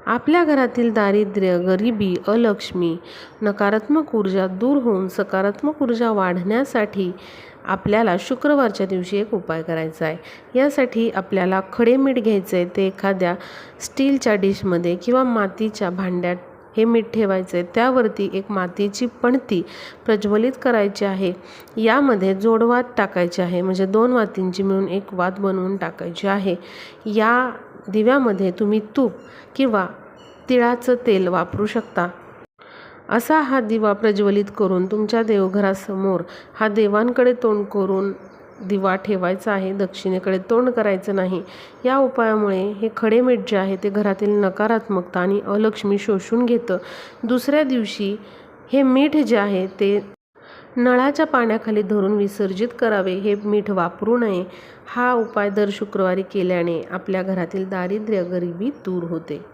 आपल्या घरातील दारिद्र्य, गरिबी, अलक्ष्मी, नकारात्मक ऊर्जा दूर होऊन सकारात्मक ऊर्जा वाढण्यासाठी आपल्याला शुक्रवारच्या दिवशी एक उपाय करायचा आहे. यासाठी आपल्याला खडे मीठ घ्यायचं आहे. ते एखाद्या स्टीलच्या डिशमध्ये किंवा मातीच्या भांड्यात हे मीठ ठेवायचं आहे. त्यावरती एक मातीची पणती प्रज्वलित करायची आहे. यामध्ये जोडवात टाकायचे आहे, म्हणजे 2 वातींची मिळून एक वात बनवून टाकायची आहे. या दिव्यामध्ये तुम्ही तूप किंवा तिळाचं तेल वापरू शकता. असा हा दिवा प्रज्वलित करून तुमच्या देवघरासमोर हा देवांकडे तोंड करून दिवा ठेवायचा आहे. दक्षिणेकडे तोंड करायचं नाही. या उपायामुळे हे खडे मीठ जे आहे ते घरातील नकारात्मकता आणि अलक्ष्मी शोषून घेतं. दुसऱ्या दिवशी हे मीठ जे आहे ते नळाच्या पाण्याखाली धरून विसर्जित करावे. हे मीठ वापरू नये. हा उपाय दर शुक्रवारी केल्याने आपल्या घरातील दारिद्र्य, गरिबी दूर होते.